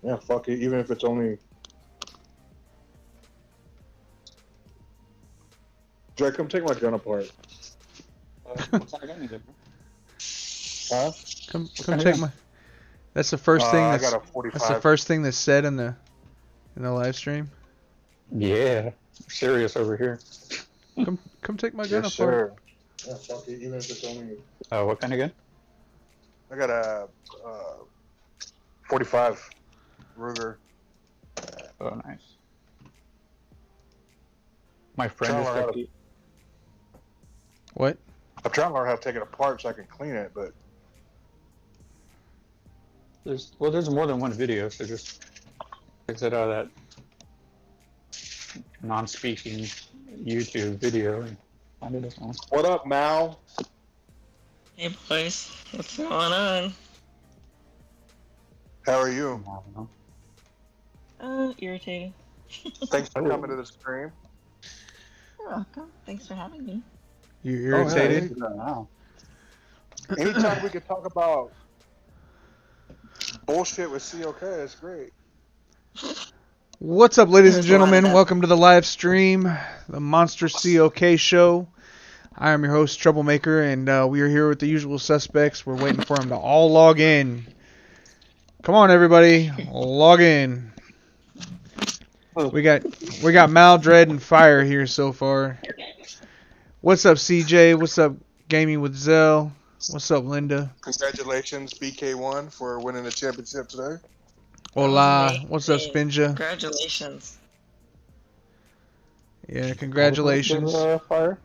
Yeah, fuck it. Even if it's only. Drake, come take my gun apart. What kind of gun is it, bro? Huh? Come What come kind of take gun? my. That's the first thing I got a that's the 45. first thing that's said in the live stream. Yeah, serious over here. Come take my gun Yes, apart. sir. Yeah, fuck it. Even if it's only. What kind of gun? I got a 45 Ruger. Oh, nice. My friend Trying is to learn how to, lucky. What? I'm trying to learn how to take it apart so I can clean it, but There's more than one video, so just exit out of that non-speaking YouTube video and find it as well. what up, Mal? Hey boys, what's going on? How are you? I don't know. Irritating. Thanks for coming to the stream. You're welcome. Thanks for having me. You Oh, yeah, irritated? Wow. Anytime we can talk about bullshit with COK, it's great. What's up, ladies and There's a lot of gentlemen? that. Welcome to the live stream, the Monster COK show. I am your host, Troublemaker, and we are here with the usual suspects. We're waiting for them to all log in. Come on, everybody, log in. We got Mal, Dread, and Fire here so far. What's up, CJ? What's up, Gaming with Zell? What's up, Linda? Congratulations, BK1, for winning the championship today. Hola. Amazing. What's up, Spinja? Congratulations. Yeah, congratulations. Fire.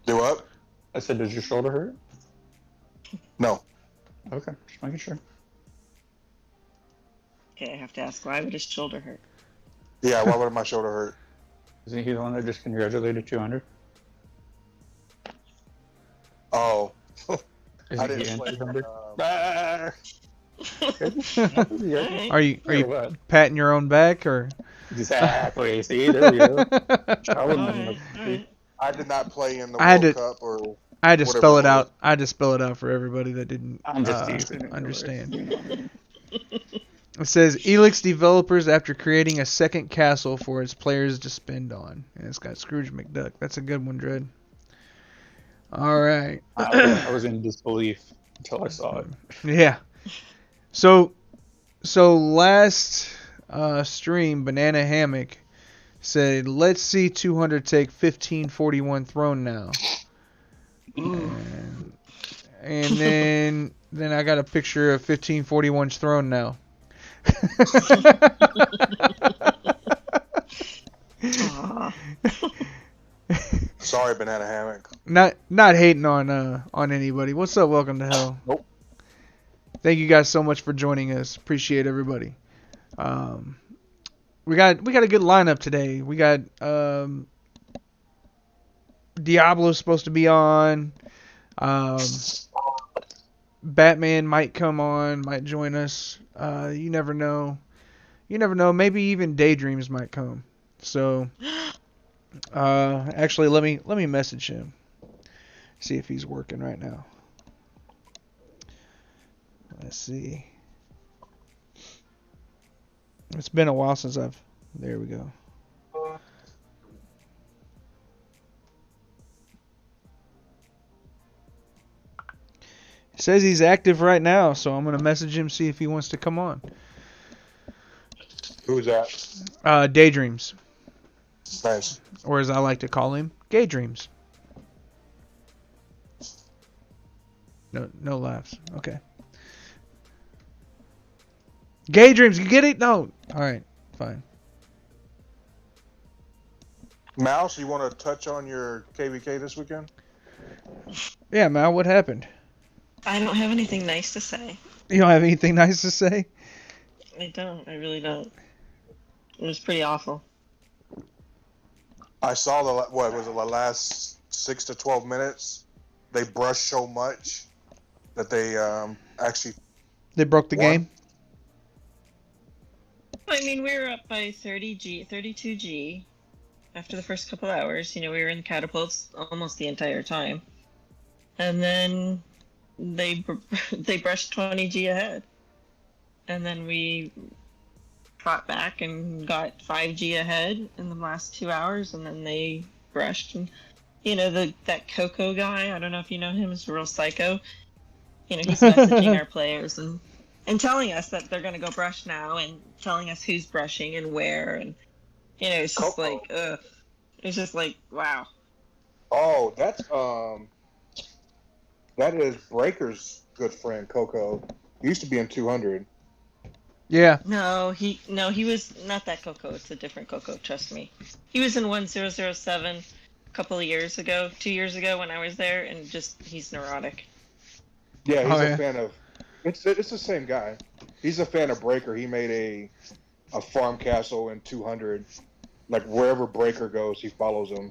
Do what? I said, does your shoulder hurt? No. Okay, just making sure. Okay, I have to ask, why would his shoulder hurt? Yeah, why would my shoulder hurt? Isn't he the one that just congratulated 200? Oh. Isn't I he didn't in play. 200? Alright. Are you What? patting your own back or? Exactly. See, there we go. I wouldn't Alright, alright. I did not play in the I had World to- Cup or. I had to Whatever spell it it out. I had to spell it out for everybody that didn't I'm just teasing. understand. It says Elix developers after creating a second castle for its players to spend on, and it's got Scrooge McDuck. That's a good one, Dread. All right. I was in disbelief until I saw it. Yeah. So last stream, Banana Hammock said, "Let's see 200 take 1541 throne now." And then I got a picture of 1541's throne now. Aw. Sorry, Banana Hammock. Not hating on anybody. What's up? Welcome to hell. Nope. Thank you guys so much for joining us. Appreciate everybody. We got a good lineup today. We got Diablo's supposed to be on. Batman might come on, might join us. You never know. You never know. Maybe even Daydreams might come. So, actually, let me message him. See if he's working right now. Let's see. It's been a while since I've. There we go. It says he's active right now, so I'm gonna message him, see if he wants to come on. Who's that? Daydreams, Nice. or as I like to call him, Gay Dreams. No laughs. Okay. Gay Dreams, you get it? No. All right, fine. Mouse, you want to touch on your KVK this weekend? Yeah, Mal, what happened? I don't have anything nice to say. You don't have anything nice to say? I don't. I really don't. It was pretty awful. I saw the last 6 to 12 minutes. They brushed so much that they actually. They broke the What? game? I mean, we were up by 32G after the first couple hours. You know, we were in catapults almost the entire time. And then they brushed 20G ahead. and then we fought back and got 5G ahead in the last 2 hours, and then they brushed. And that Coco guy, I don't know if you know him, is a real psycho. He's messaging our players and telling us that they're going to go brush now, and telling us who's brushing and where, and it's just Coco. like, ugh. It's just like, wow. Oh, that is Breaker's good friend, Coco. He used to be in 200. Yeah. No, he was not that Coco. It's a different Coco. Trust me. He was in 1007 a couple of years ago, 2 years ago when I was there, and he's neurotic. Yeah, he's a fan of. It's the same guy. He's a fan of Breaker. He made a farm castle in 200. Like wherever Breaker goes, he follows him.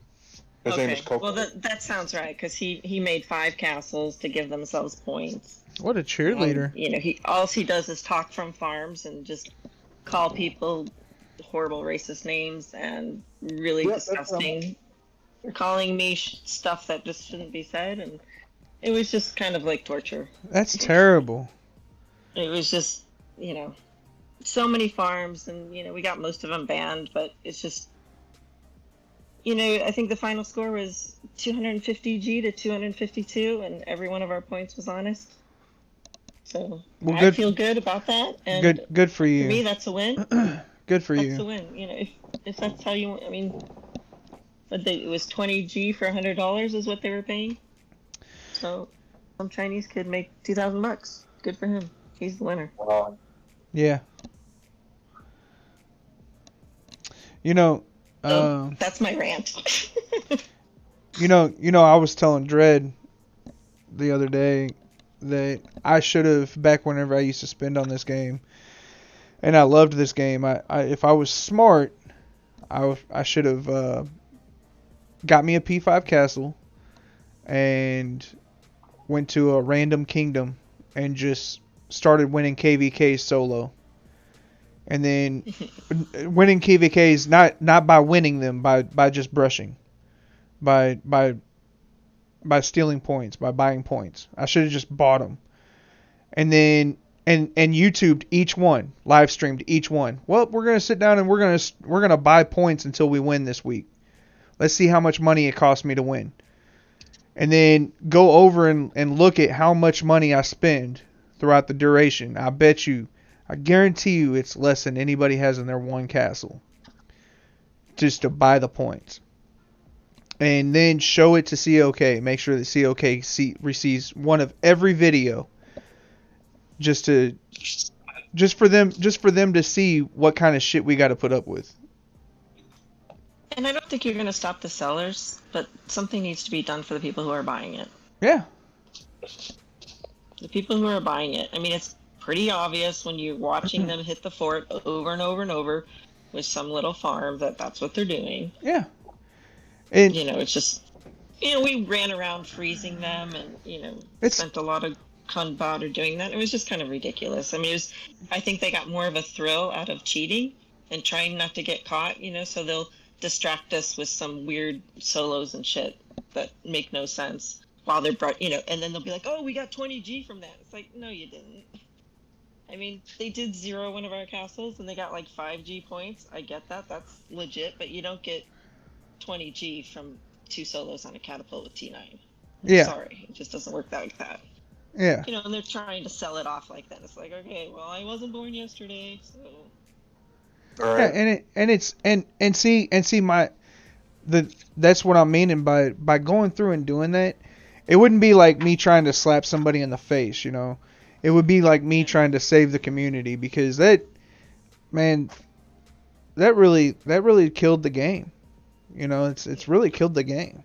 His name is Coco. Well, that sounds right, because he made 5 castles to give themselves points. What a cheerleader. He does is talk from farms and just call people horrible racist names and really disgusting, calling me stuff that just shouldn't be said, and it was just kind of like torture. That's terrible. It was just, so many farms, and we got most of them banned, but it's just, I think the final score was 250G to 252, and every one of our points was honest. So I feel good about that. And good for you. For me, that's a win. Good for you. That's a win. If that's how you, it was 20G for $100 is what they were paying. So some Chinese kid make $2,000. Good for him. He's the winner. Wow. Yeah. That's my rant. I was telling Dredd the other day that I should have, back whenever I used to spend on this game, and I loved this game, if I was smart, I should have got me a P5 castle and went to a random kingdom and just started winning KVKs solo. And then winning KVKs not by winning them, by just brushing, by stealing points, by buying points. I should have just bought them, and then and YouTubed each one, live streamed each one. Well, we're gonna sit down and we're gonna buy points until we win this week. Let's see how much money it costs me to win, and then go over and look at how much money I spend throughout the duration. I guarantee you it's less than anybody has in their one castle just to buy the points. And then show it to COK. Make sure that COK receives one of every video just for them to see what kind of shit we got to put up with. And I don't think you're going to stop the sellers, but something needs to be done for the people who are buying it. Yeah. The people who are buying it. It's pretty obvious when you're watching them hit the fort over and over and over with some little farm that's what they're doing. Yeah. And it's just, we ran around freezing them, and spent a lot of Kanbada doing that. It was just kind of ridiculous. I think they got more of a thrill out of cheating and trying not to get caught, so they'll distract us with some weird solos and shit that make no sense while they're and then they'll be like, oh, we got 20G from that. It's like, no, you didn't. They did 0 one of our castles, and they got like 5G points. I get that. That's legit, but you don't get 20G from 2 solos on a catapult with T9. Yeah. Sorry, it just doesn't work like that. Yeah. And they're trying to sell it off like that. It's like, okay, well, I wasn't born yesterday, so. All right. Yeah, that's what I'm meaning by going through and doing that. It wouldn't be like me trying to slap somebody in the face, It would be like me trying to save the community, because that really killed the game. It's really killed the game.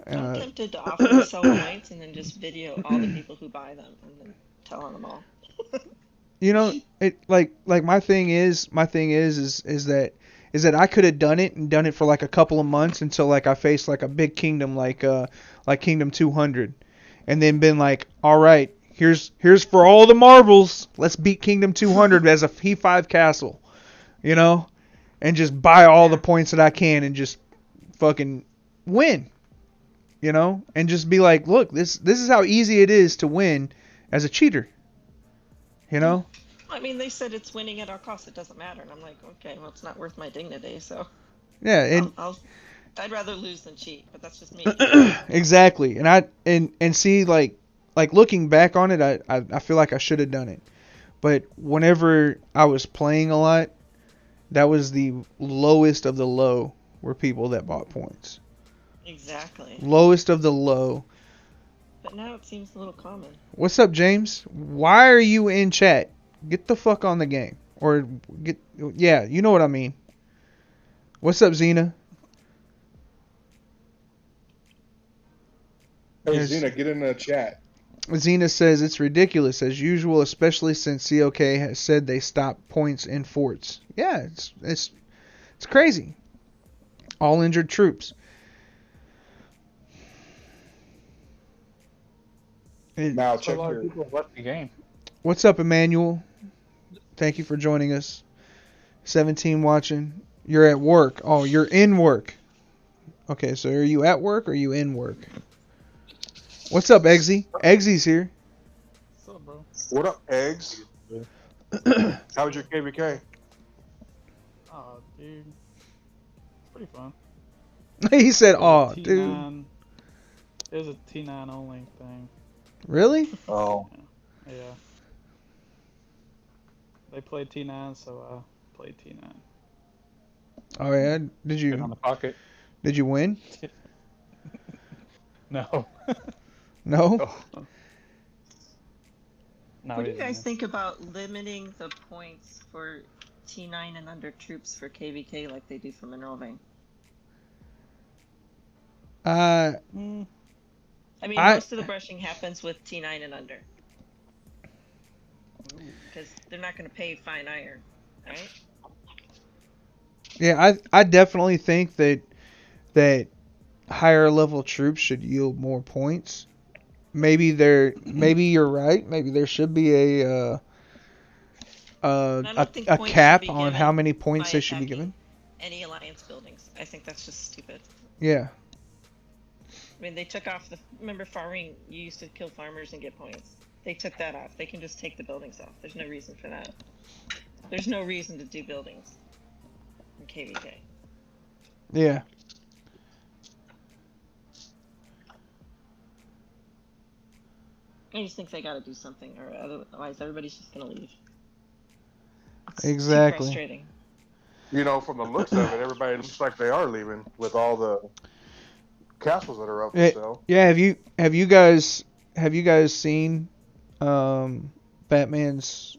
I'm tempted to offer to sell points and then just video all the people who buy them and then tell on them all. It my thing is that I could have done it for like a couple of months until like I faced like a big kingdom like Kingdom 200, and then been like, all right, here's for all the marbles, let's beat Kingdom 200 as a P5 castle, and just buy all the points that I can and just fucking win, and just be like, look, this is how easy it is to win as a cheater, Well, I mean, they said it's winning at all costs. It doesn't matter, and I'm like, okay, well, it's not worth my dignity, so Yeah, and I'd rather lose than cheat, but that's just me. exactly. And see, like looking back on it, I feel like I should have done it. But whenever I was playing a lot, that was the lowest of the low were people that bought points. Exactly. Lowest of the low. But now it seems a little common. What's up, James? Why are you in chat? Get the fuck on the game. Or yeah, you know what I mean. What's up, Xena? Hey, Xena, get in the chat. Xena says it's ridiculous as usual, especially since COK has said they stop points in forts. Yeah, it's crazy. All injured troops. Now check a lot your. of people left the game. What's up, Emmanuel? Thank you for joining us. 17 watching. You're at work. Oh, you're in work. Okay, so are you at work or are you in work? What's up, Eggsy? Eggsy's here. What's up, bro? What up, Eggs? How was your KVK? Oh, dude. It's pretty fun. He said, "Oh, T9, dude." It was a T9 only thing. Really? Oh. Yeah. They played T9, so I played T9. Oh yeah. Did Get on you the pocket. did you win? No. No. Oh. No, What do we you guys didn't. think about limiting the points for T9 and under troops for KVK like they do for Mineral Vein? I mean, most of the brushing happens with T9 and under. Because they're not going to pay fine iron, right? Yeah, I definitely think that higher level troops should yield more points. Maybe you're right. Maybe there should be a cap on how many points they should be given. Any alliance buildings. I think that's just stupid. Yeah. I mean, they took off remember farming, you used to kill farmers and get points. They took that off. They can just take the buildings off. There's no reason for that. There's no reason to do buildings in KVK. Yeah. I just think they got to do something, or otherwise everybody's just gonna leave. It's exactly. too frustrating. You know, from the looks of it, everybody looks like they are leaving with all the castles that are up for sale. Yeah. Have you guys seen Batman's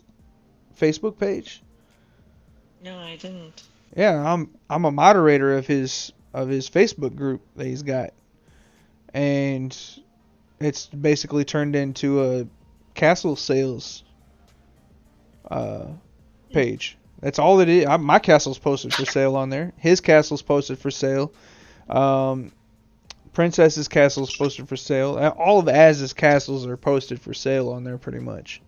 Facebook page? No, I didn't. Yeah, I'm a moderator of his Facebook group that he's got, and it's basically turned into a castle sales page. That's all it is. My castle's posted for sale on there. His castle's posted for sale. Princess's castle's posted for sale. All of Az's castles are posted for sale on there pretty much.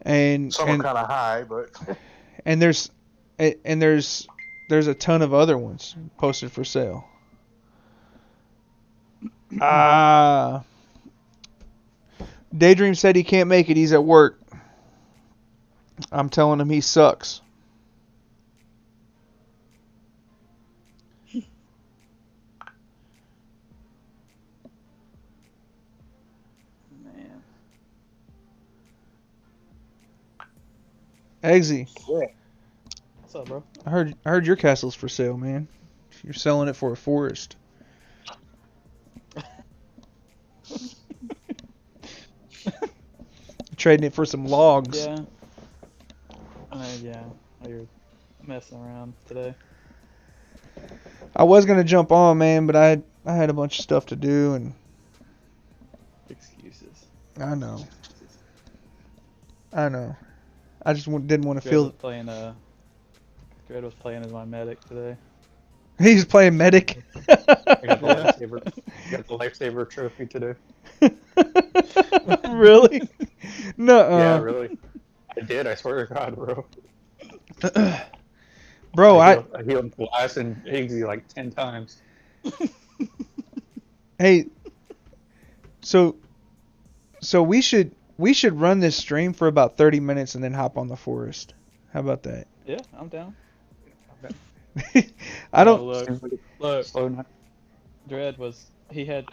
And some are kind of high, but and there's a ton of other ones posted for sale. Daydream said he can't make it. He's at work. I'm telling him he sucks. Man. Eggsy. yeah. What's up, bro? I heard your castle's for sale, man. You're selling it for a forest. Trading it for some logs. Yeah. Yeah. You're messing around today. I was gonna jump on, man, but I had a bunch of stuff to do, and Excuses. I know. I just didn't want to feel. Greg was playing as my medic today. He's playing medic. I got the lifesaver trophy today. Really? No. Yeah, really. I did. I swear to God, bro. Bro, I healed Glass and Higgsy like 10 times. Hey, so we should we should run this stream for about 30 minutes and then hop on the forest. How about that? Yeah, I'm down. I don't. Look. Dread was I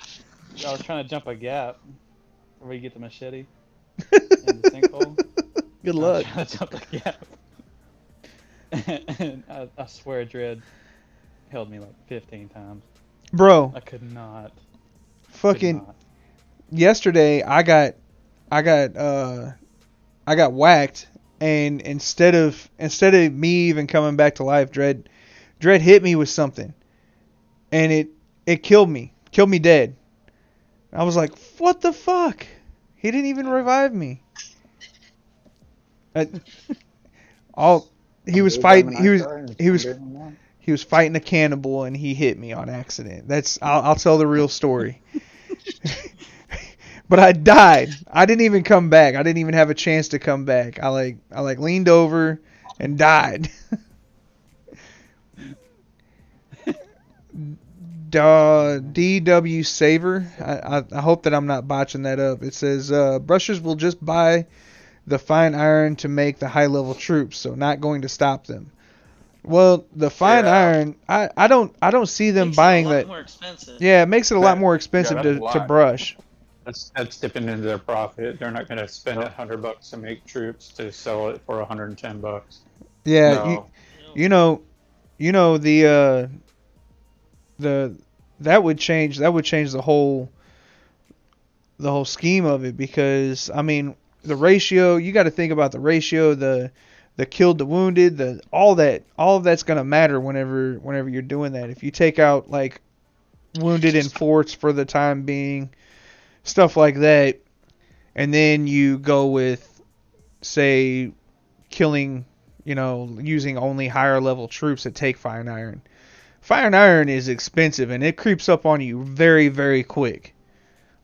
was trying to jump a gap where you get the machete in the sinkhole. Good luck. I was trying to jump the gap. And I swear Dread held me like 15 times. Bro. I could not. Yesterday I got whacked, and instead of me even coming back to life, Dread hit me with something, and it killed me dead. I was like, what the fuck? He didn't even revive me. He was fighting a cannibal, and he hit me on accident. I'll tell the real story. But I died. I didn't even come back. I didn't even have a chance to come back. I leaned over and died. DW Saver. I hope that I'm not botching that up. It says brushers will just buy the fine iron to make the high level troops, so not going to stop them. Well, the fine iron, I don't see them buying that. More expensive. Yeah, it makes it a lot more expensive to brush. That's dipping into their profit. They're not going to spend $100 to make troops to sell it for $110. Yeah, No. you know that would change the whole scheme of it, because I mean the ratio, you got to think about the ratio, the killed to wounded, all of that's going to matter whenever you're doing that. If you take out like wounded in forts for the time being, stuff like that, and then you go with, say, killing, using only higher level troops that take fine iron. Fine iron is expensive, and it creeps up on you very, very quick.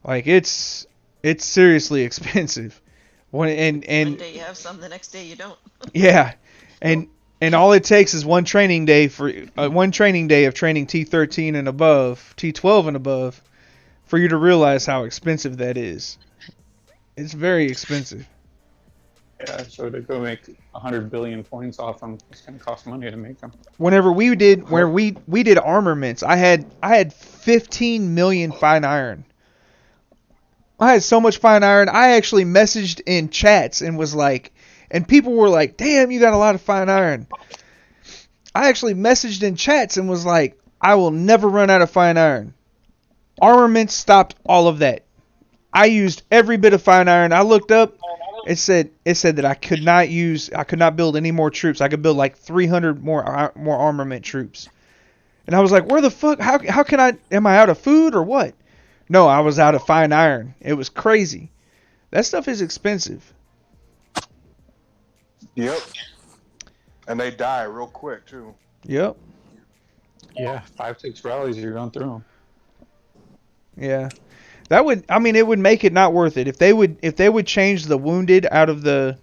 Like it's seriously expensive. One day you have some, the next day you don't. Yeah, and all it takes is one training day of training T13 and above, T12 and above, for you to realize how expensive that is. It's very expensive. Yeah, so to go make 100 billion points off them, it's going to cost money to make them. Whenever we did armaments, I had 15 million fine iron. I had so much fine iron. I actually messaged in chats and was like, and people were like, "Damn, you got a lot of fine iron." I actually messaged in chats and was like, "I will never run out of fine iron." Armaments stopped all of that. I used every bit of fine iron. I looked up. It said that I could not build any more troops. I could build like 300 more armament troops. And I was like, where the fuck? How can I? Am I out of food or what? No, I was out of fine iron. It was crazy. That stuff is expensive. Yep. And they die real quick too. Yep. Yeah, 5-6 rallies, you're going through them. Yeah. It would make it not worth it if they would change the wounded out of the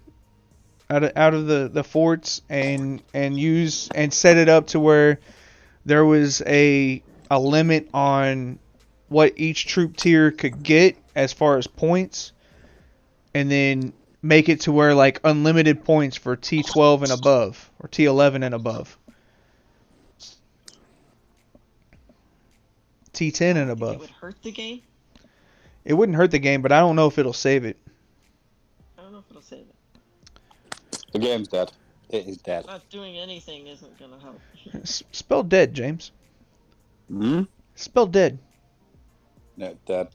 forts and set it up to where there was a limit on what each troop tier could get as far as points, and then make it to where like unlimited points for T12 and above or T11 and above. T10 and above. It would hurt the game? It wouldn't hurt the game, but I don't know if it'll save it. I don't know if it'll save it. The game's dead. It is dead. Not doing anything isn't going to help. Spell dead, James. Spell dead. No, dead.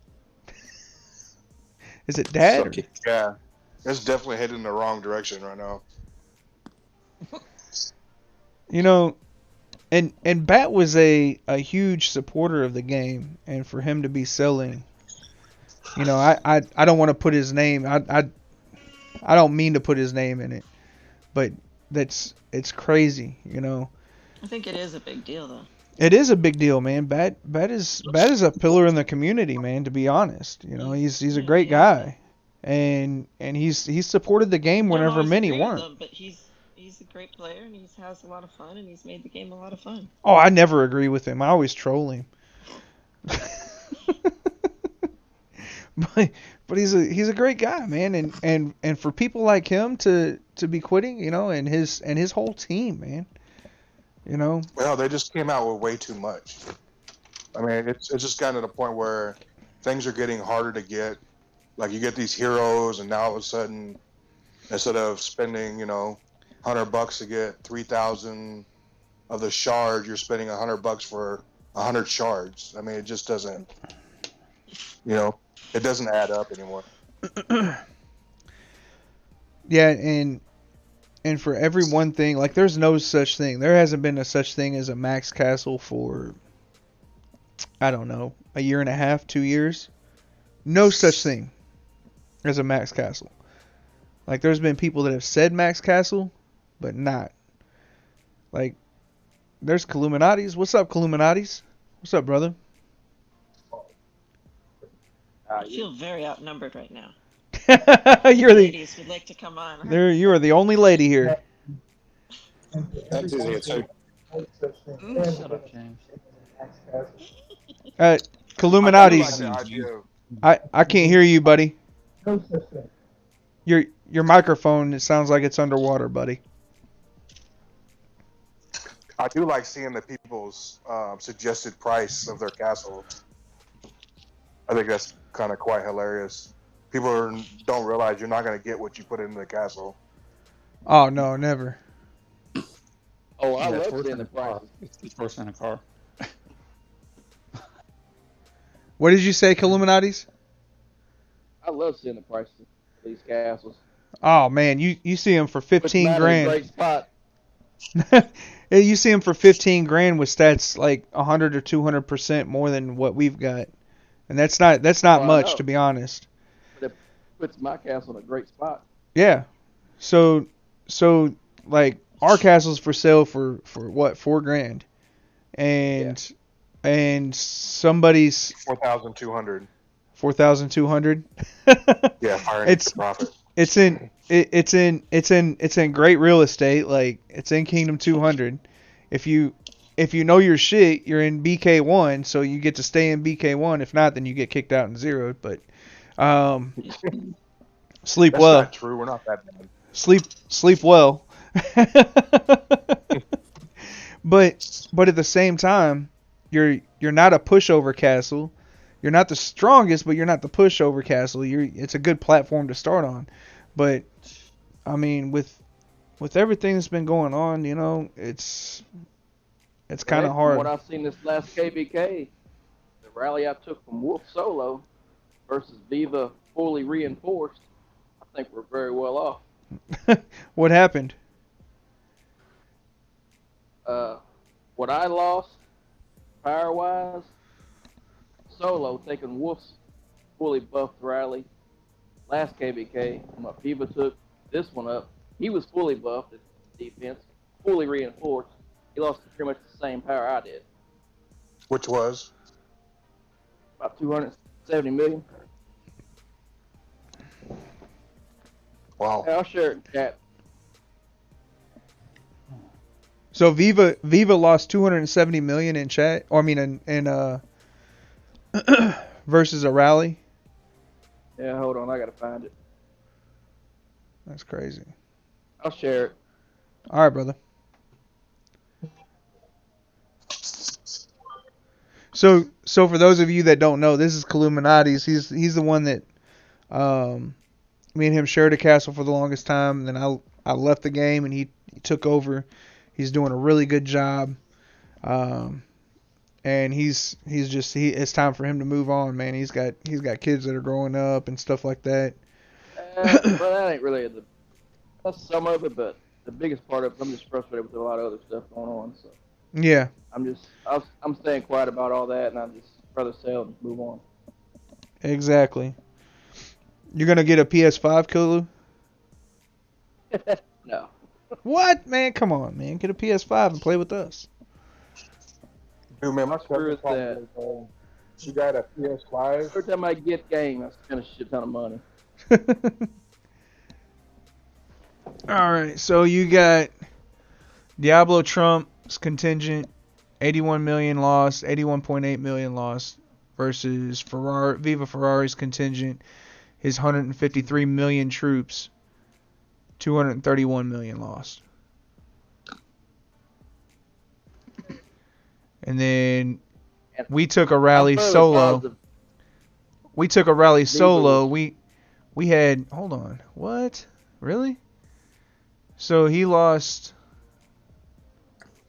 Is it dad? Sucky. Yeah. It's definitely heading in the wrong direction right now. And Bat was a huge supporter of the game, and for him to be selling, I don't want to put his name. I don't mean to put his name in it, but it's crazy, I think it is a big deal though. It is a big deal, man. Bat is a pillar in the community, man. To be honest, he's a great guy, and he's supported the game whenever many weren't. Them, but he's a great player, and he has a lot of fun, and he's made the game a lot of fun. Oh, I never agree with him. I always troll him. but he's a great guy, man, and for people like him to be quitting, you know, and his whole team, man, you know. Well, they just came out with way too much. I mean, it's just gotten to the point where things are getting harder to get. Like, you get these heroes, and now all of a sudden, instead of spending, you know, $100 to get 3,000 of the shards, you're spending $100 for 100 shards. I mean, it just doesn't, you know, it doesn't add up anymore. Yeah, and for every one thing, like, there's no such thing. There hasn't been a such thing as a max castle for, I don't know, a year and a half, 2 years. No such thing as a max castle. Like, there's been people that have said max castle, but not. Like, there's Illuminatis. What's up, Illuminatis? What's up, brother? I feel very outnumbered right now. You're the Ladies would like to come on. you are the only lady here. That's easy. It's so Shut up, James. Illuminatis. I can't hear you, buddy. Your microphone, it sounds like it's underwater, buddy. I do like seeing the people's suggested price of their castle. I think that's kind of quite hilarious. People don't realize you're not going to get what you put into the castle. Oh, no, never. Oh, I Yeah, love it's seeing the car. prices. It's worse than a car. What did you say, Illuminatis? I love seeing the prices of these castles. Oh, man, you see them for 15 Puts mine in a great grand. spot. You see them for 15 grand with stats like 100 or 200% more than what we've got. And that's not Well, I much, know. to be honest. But it puts my castle in a great spot. Yeah. So like, our castle's for sale for what, 4 grand, and somebody's 4,200. 4,200. Yeah, firing It's profit. it's in great real estate. Like, it's in Kingdom 200. If you know your shit, you're in BK1, so you get to stay in BK1. If not, then you get kicked out and zeroed. But sleep That's well. not true. We're not that bad. Sleep well. But at the same time, you're not a pushover castle. You're not the strongest, but you're not the pushover castle. It's a good platform to start on. But I mean, with everything that's been going on, you know, it's kind of From hard. what I've seen this last KBK, the rally I took from Wolf Solo versus Viva fully reinforced, I think we're very well off. What happened? What I lost, power-wise, Solo taking Wolf's fully buffed rally last KBK. When Viva took this one up, he was fully buffed at defense, fully reinforced. He lost pretty much the same power I did. Which was? About 270 million. Wow. I'll share it in chat. So Viva lost 270 million in chat. Or I mean in versus a rally. Yeah, hold on, I gotta find it. That's crazy. I'll share it. All right, brother. So for those of you that don't know, this is Illuminatis. He's the one that me and him shared a castle for the longest time. And then I left the game and he took over. He's doing a really good job. And it's time for him to move on, man. He's got kids that are growing up and stuff like that. But that ain't really that's some of it, but the biggest part of it, I'm just frustrated with a lot of other stuff going on. So Yeah. I'm staying quiet about all that, and I'm just rather sell and move on. Exactly. You're gonna get a PS5, Kulu? No. What, man? Come on, man. Get a PS5 and play with us. Dude, man, my Screw cousin that. she got a PS5. Every time I get game, I spend a shit ton of money. All right, so you got Diablo Trump's contingent, 81 million lost, 81.8 million lost versus Viva Ferrari's contingent is 153 million troops, 231 million lost. And then we took a rally solo. We took a rally solo. We had, hold on, what? Really? So he lost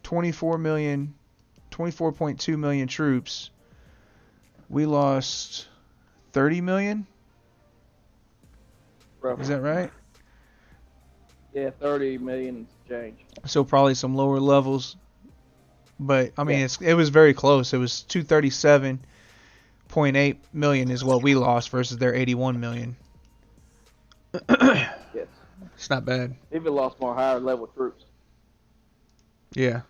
24.2 million troops. We lost 30 million? Is that right? Yeah, 30 million change. So probably some lower levels. But, I mean, it was very close. It was 237.8 million is what we lost versus their 81 million. Yes. It's not bad. Even lost more higher level troops. Yeah.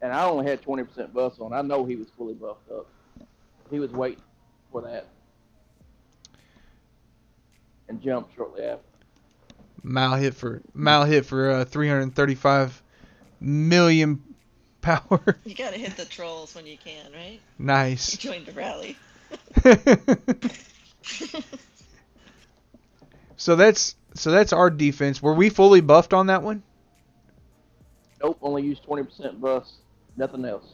And I only had 20% buffs on. I know he was fully buffed up. He was waiting for that. And jumped shortly after. Mal hit for 335 million power. You gotta hit the trolls when you can, right? Nice. You joined the rally. So that's our defense. Were we fully buffed on that one? Nope, only used 20% buffs. Nothing else.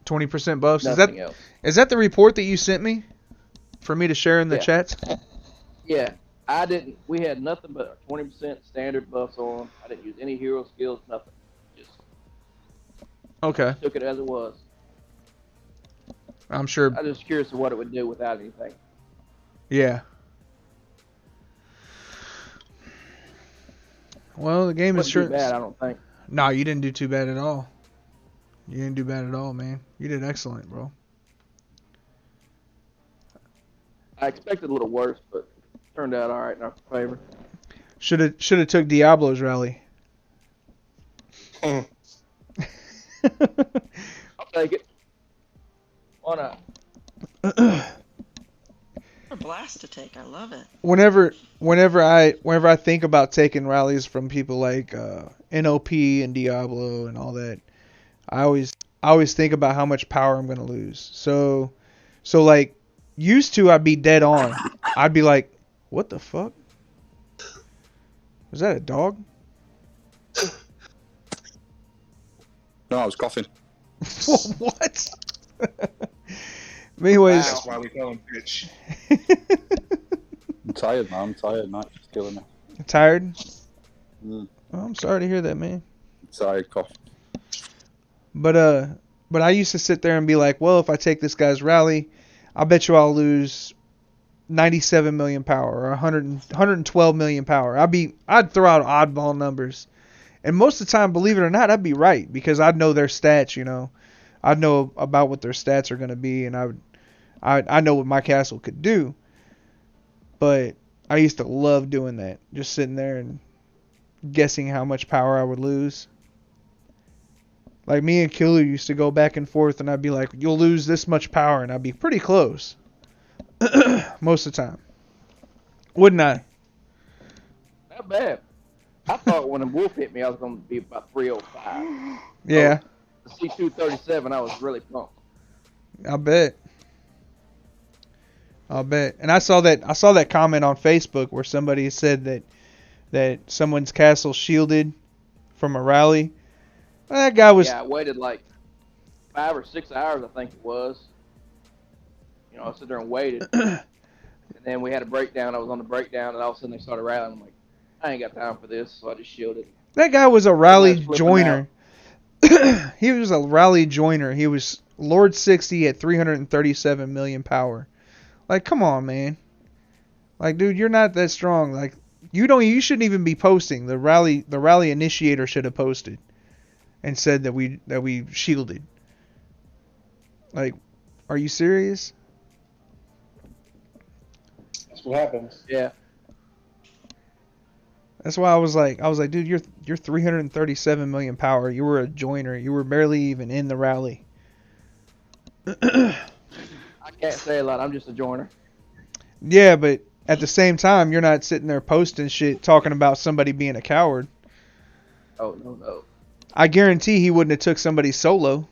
20% buffs. Nothing else. Is that the report that you sent me for me to share in the chats? Yeah. I didn't. We had nothing but 20% standard buffs on. I didn't use any hero skills, nothing. Just took it as it was. I'm sure. I was just curious of what it would do without anything. Yeah. Well, the game is sure. Bad, I don't think. No, you didn't do too bad at all. You didn't do bad at all, man. You did excellent, bro. I expected a little worse, but turned out all right in our favor. Should have took Diablo's rally. I'll take it. Why not? A blast to take. I love it. Whenever I think about taking rallies from people like NOP and Diablo and all that, I always think about how much power I'm gonna lose. So like used to, I'd be dead on. I'd be like, what the fuck? Was that a dog? No, I was coughing. What? Anyways, that's why we call him bitch. I'm tired, man. I'm tired. Night's just killing me. Tired? Mm. Oh, I'm sorry to hear that, man. Tired, cough. But I used to sit there and be like, well, if I take this guy's rally, I bet you I'll lose 97 million power or 112 million power. I'd throw out oddball numbers. And most of the time, believe it or not, I'd be right because I'd know their stats, you know. I'd know about what their stats are going to be, and I know what my castle could do. But I used to love doing that, just sitting there and guessing how much power I would lose. Like me and Killer used to go back and forth, and I'd be like, you'll lose this much power, and I'd be pretty close. Most of the time. Wouldn't I? Not bad. I thought when the wolf hit me, I was going to be about 305. Yeah. So, the C237, I was really pumped. I'll bet. And I saw that comment on Facebook where somebody said that someone's castle shielded from a rally. Well, that guy was. Yeah, I waited like 5 or 6 hours, I think it was. You know, I sat there and waited. And then we had a breakdown. I was on the breakdown, and all of a sudden they started rallying. I'm like, I ain't got time for this, so I just shielded. That guy was a rally joiner. He was a rally joiner. He was Lord 60 at 337 million power. Like, come on, man. Like, dude, you're not that strong. Like, you shouldn't even be posting. The rally initiator should have posted and said that we shielded. Like, are you serious? That's what happens. Yeah. That's why I was like, dude, you're 337 million power. You were a joiner. You were barely even in the rally. I can't say a lot. I'm just a joiner. Yeah, but at the same time, you're not sitting there posting shit talking about somebody being a coward. Oh, no. I guarantee he wouldn't have took somebody solo.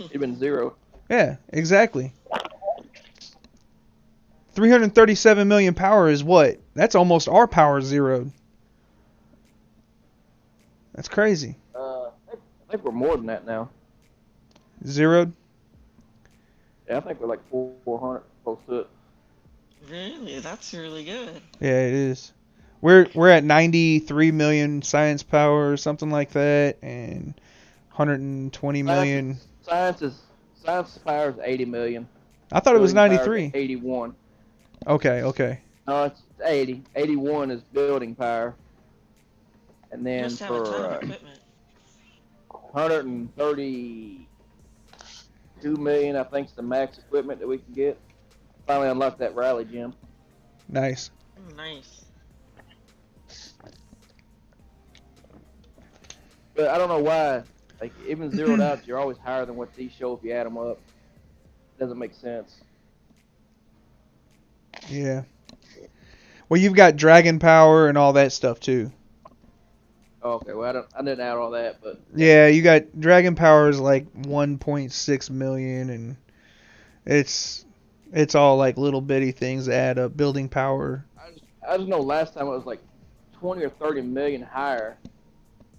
It'd been 0. Yeah, exactly. 337 million power is what? That's almost our power zeroed. That's crazy. I think we're more than that now. Zeroed? Yeah, I think we're like 400 close to it. Really? That's really good. Yeah, it is. We're at 93 million science power or something like that, and 120 million. Science power is 80 million. I thought it was Building power is 93. 81. Okay. No, it's 80. 81 is building power. And then Must have a ton for of equipment. 132 million, I think, is the max equipment that we can get. Finally unlocked that rally gym. Nice. Nice. But I don't know why. Like, even zeroed out, you're always higher than what these show if you add them up. Doesn't make sense. Yeah. Well, you've got dragon power and all that stuff too. Okay, well, I didn't add all that, but... Yeah, you got dragon power is like 1.6 million, and it's all like little bitty things that add up. Building power. I just know last time it was like 20 or 30 million higher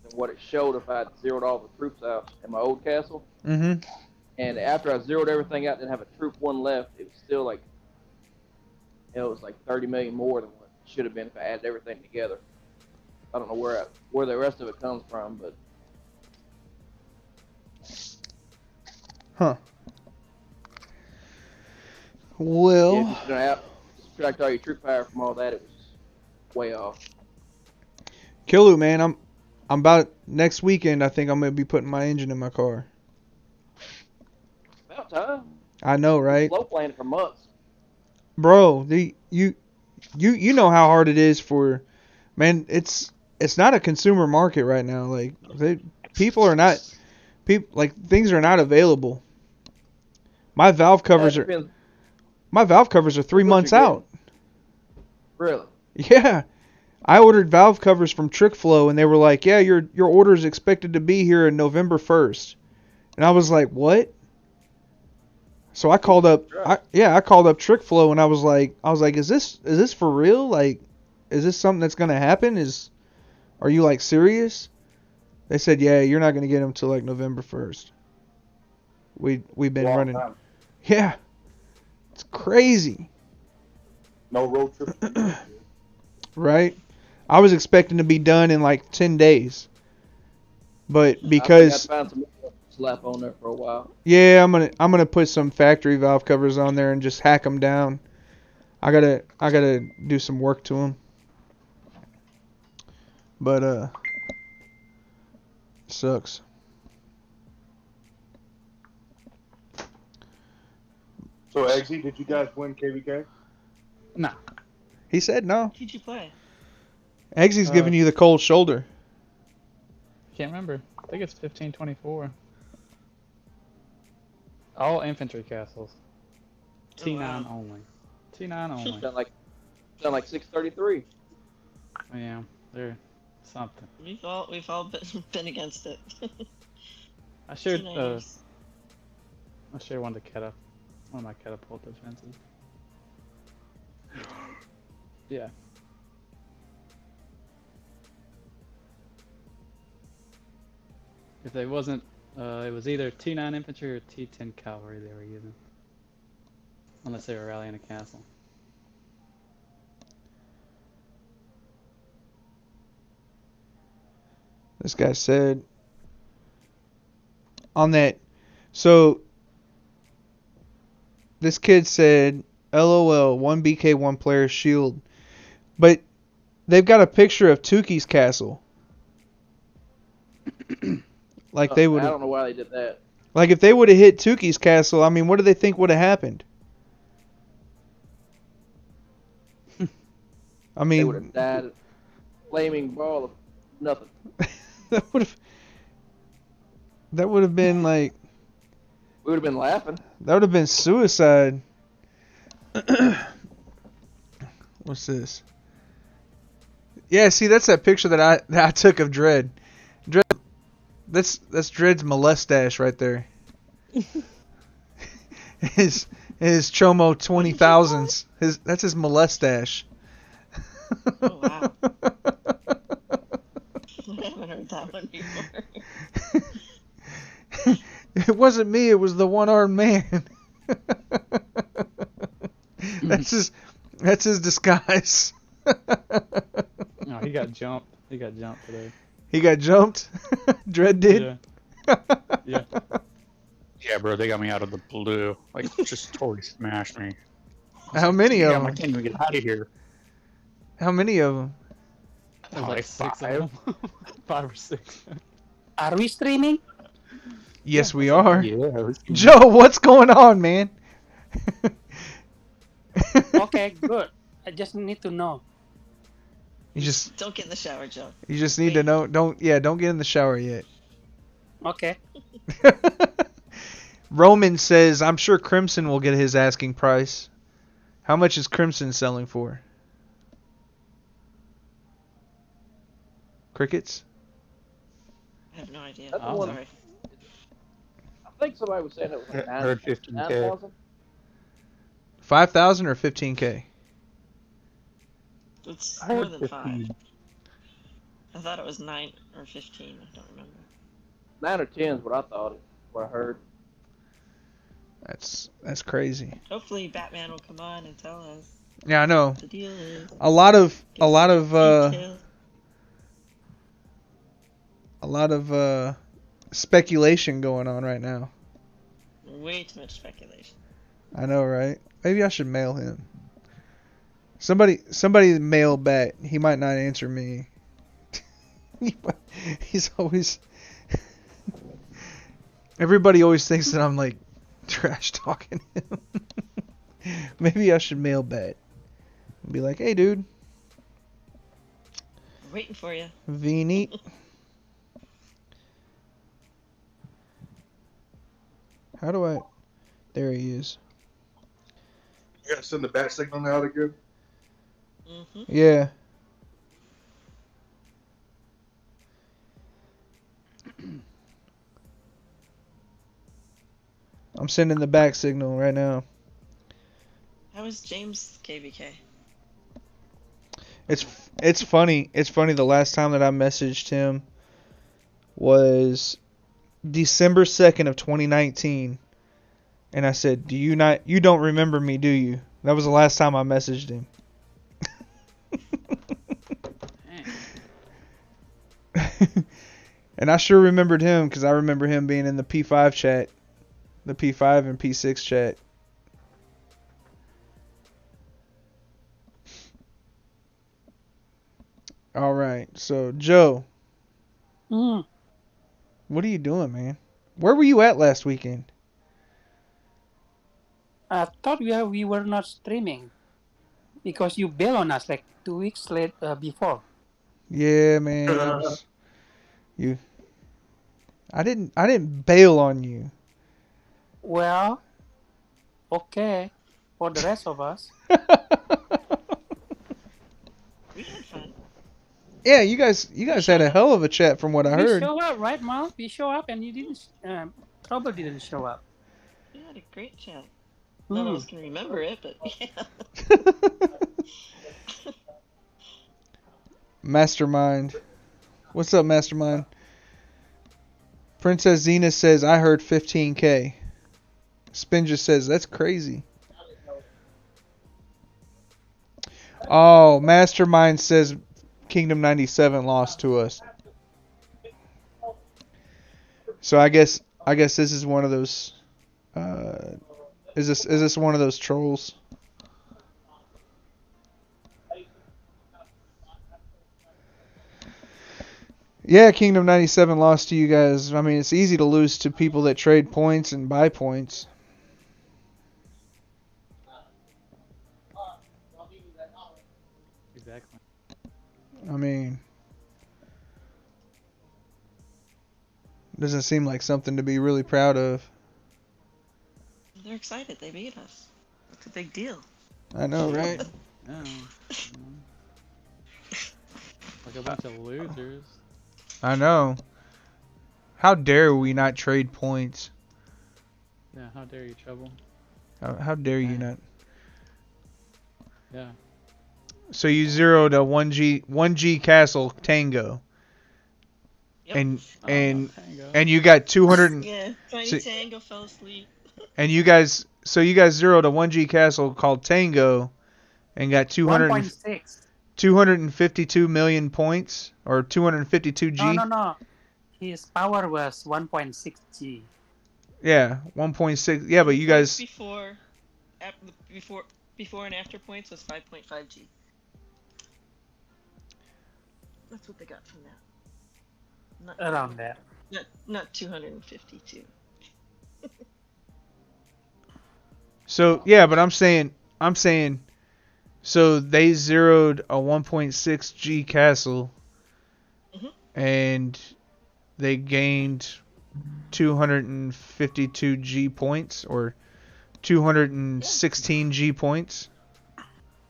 than what it showed if I had zeroed all the troops out in my old castle. Mm-hmm. And after I zeroed everything out and didn't have a troop one left, it was still like, it was like 30 million more than what it should have been if I added everything together. I don't know where the rest of it comes from, but... Huh. Well... Yeah, just gonna subtract all your troop power from all that, it was way off. Killu, man, I'm about next weekend. I think I'm gonna be putting my engine in my car. About time. I know, right? Slow playing it for months. Bro, you know how hard it is for, man. It's not a consumer market right now. Like things are not available. My valve covers are 3 months out. Really? Yeah. I ordered valve covers from TrickFlow, and they were like, "Yeah, your order is expected to be here in November 1st." And I was like, "What?" So I called up, I called up TrickFlow, and I was like, "Is this for real? Like, is this something that's gonna happen? Are you like serious?" They said, "Yeah, you're not gonna get them till like November 1st." We've been running. Time. Yeah, it's crazy. No road trip. Right? I was expecting to be done in like 10 days. But because I found some slap on there for a while. yeah, I'm gonna put some factory valve covers on there and just hack them down. I gotta do some work to them. But sucks. So, Eggsy, did you guys win KVK? No. He said no. Who did you play? Eggsy's giving you the cold shoulder. Can't remember. I think it's 1524. All infantry castles. T9 wow. only. T9 only. Sound like 633. Yeah, they're something. We've all been against it. I shared Teenagers. one of my catapult defenses. Yeah. If they wasn't, it was either T9 infantry or T10 cavalry they were using. Unless they were rallying a castle. This guy said on that. So this kid said, "LOL, 1 BK, 1 player shield," but they've got a picture of Tuki's castle. Like they would. I don't know why they did that. Like if they would have hit Tuki's castle, I mean, what do they think would have happened? I mean, They would have died. Flaming ball of nothing. that would have been like. We would have been laughing. That would have been suicide. What's this? Yeah, see, that's that picture that I took of Dread. Dread, that's Dread's mustache right there. his Chomo 20,000s. That's his molestache. Oh wow. I haven't heard that one before. It wasn't me. It was the one-armed man. That's his disguise. No, he got jumped. He got jumped today. He got jumped. Dread did. Yeah. Yeah. Yeah, bro, they got me out of the blue. Like, just totally smashed me. How many of I them? can't even get out of here. How many of them? There's like 6 5. of them. 5 or 6. Are we streaming? Yes, we are. Yeah. Joe, what's going on, man? Okay, good. I just need to know. You just Don't get in the shower, Joe. need to know. Don't get in the shower yet. Okay. Roman says, I'm sure Crimson will get his asking price. How much is Crimson selling for? Crickets? I have no idea. That's the I'm one- sorry. I think somebody was saying it was like I heard 15K. 9,000. 5,000 or 15K? It's I more heard than 5. 15. I thought it was 9 or 15. I don't remember. 9 or 10 is what I thought. What I heard. That's crazy. Hopefully, Batman will come on and tell us Yeah, I know. what the deal is. A lot of Details. speculation going on right now. Way too much speculation. I know, right? Maybe I should mail him. Somebody mail back. He might not answer me. He's always. Everybody always thinks that I'm like trash talking him. Maybe I should mail back. Be like, hey, dude. We're waiting for you. V-neat. How do I? There he is. You gotta send the bat signal out again. Mm-hmm. Yeah. I'm sending the back signal right now. How is James KBK? It's funny. It's funny. The last time that I messaged him was December 2nd of 2019, and I said, you don't remember me, do you?" That was the last time I messaged him. And I sure remembered him because I remember him being in the P5 chat, the P5 and P6 chat. All right, so Joe, Mm. what are you doing, man? Where were you at last weekend? I thought we were not streaming because you bailed on us like 2 weeks before. Yeah, man. I didn't bail on you. Well, okay, for the rest of us. We had fun. Yeah, you guys had a hell of a chat from what I We heard. show up, right, Mal? We show up and you didn't. Trouble didn't show up. We had a great chat. None of Hmm. us can remember it, but yeah. Mastermind. What's up, Mastermind? Princess Xena says, I heard 15K. Spin just says, that's crazy. Oh, Mastermind says Kingdom 97 lost to us. So I guess this is one of those. Is this one of those trolls? Yeah, Kingdom 97 lost to you guys. I mean, it's easy to lose to people that trade points and buy points. Exactly. I mean, doesn't seem like something to be really proud of. They're excited. They beat us. That's a big deal. I know, right? Yeah. Like a bunch of losers. I know. How dare we not trade points? Yeah, how dare you, Trouble? How dare you not? Yeah. So you zeroed a 1G castle Tango. Yep. And you got 200 Yeah, Tiny so, Tango fell asleep. And you guys zeroed a 1G castle called Tango and got 1.6. 252 million points or 252 G. No. His power was 1.6 G. Yeah, 1.6. Yeah, but you guys before and after points was 5.5 G. That's what they got from that. Around there. Not 252. So yeah, but I'm saying, so they zeroed a 1.6 G castle, and they gained 252 G points, or 216 G points,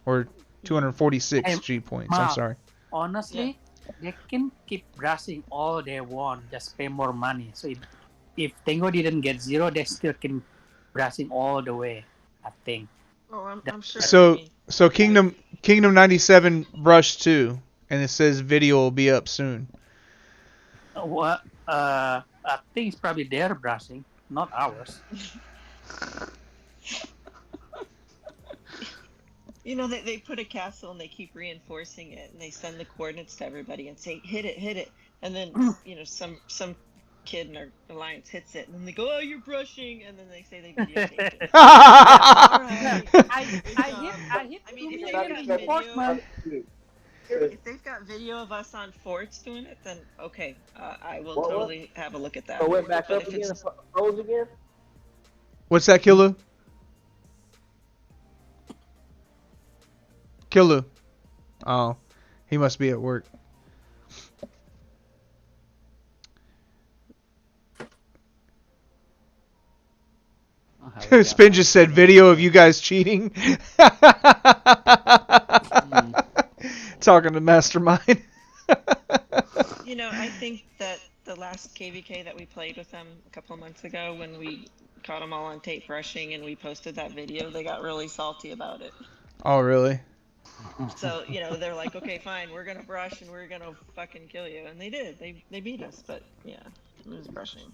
or 246 G points. I'm sorry. Honestly, they can keep brushing all they want, just pay more money. So if Tango didn't get zero, they still can brushing all the way, I think. Oh, I'm sure. So Kingdom 97 brushed too, and it says video will be up soon. I think it's probably their brushing, not ours. You know, they put a castle and they keep reinforcing it, and they send the coordinates to everybody and say, hit it. And then, you know, some kid in our alliance hits it, and then they go, oh, you're brushing, and then they say they videotaped it. I hit if they've got video of us on forts doing it, then okay, I will totally have a look at that. So went back up again and froze again? What's that, Kilu? Kilu. Oh, he must be at work. Spin just said video of you guys cheating. Talking to Mastermind. You know, I think that the last KVK that we played with them a couple of months ago, when we caught them all on tape brushing and we posted that video, they got really salty about it. Oh, really? So, you know, they're like, okay, fine, we're going to brush and we're going to fucking kill you. And they did. They beat us, but yeah, it was brushing.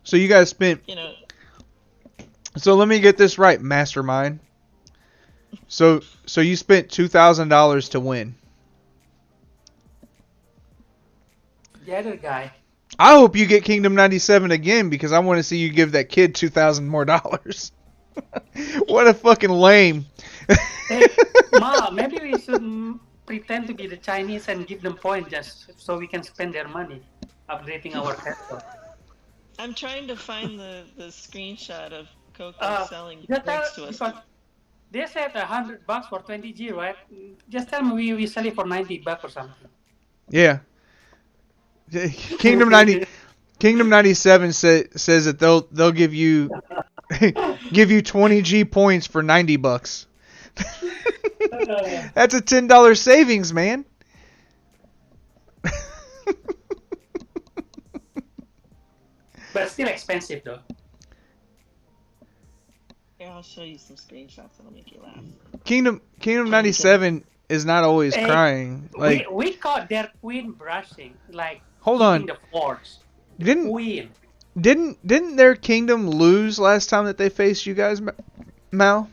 So you guys spent... You know... So let me get this right, Mastermind. So you spent $2,000 to win. The other guy. I hope you get Kingdom 97 again, because I want to see you give that kid $2,000 more. What a fucking lame. Hey, Ma, maybe we should pretend to be the Chinese and give them points just so we can spend their money upgrading our castle. I'm trying to find the screenshot of Coco selling next to us. They said $100 for 20G, right? Just tell me we sell it for $90 or something. Yeah. Kingdom 97 says that they'll give you 20G points for $90. That's a $10 savings, man. But still expensive though. Here, I'll show you some screenshots that'll make you laugh. Kingdom 97 is not always crying. Like we caught their queen brushing, like hold on. The forts. Didn't their kingdom lose last time that they faced you guys, Mal?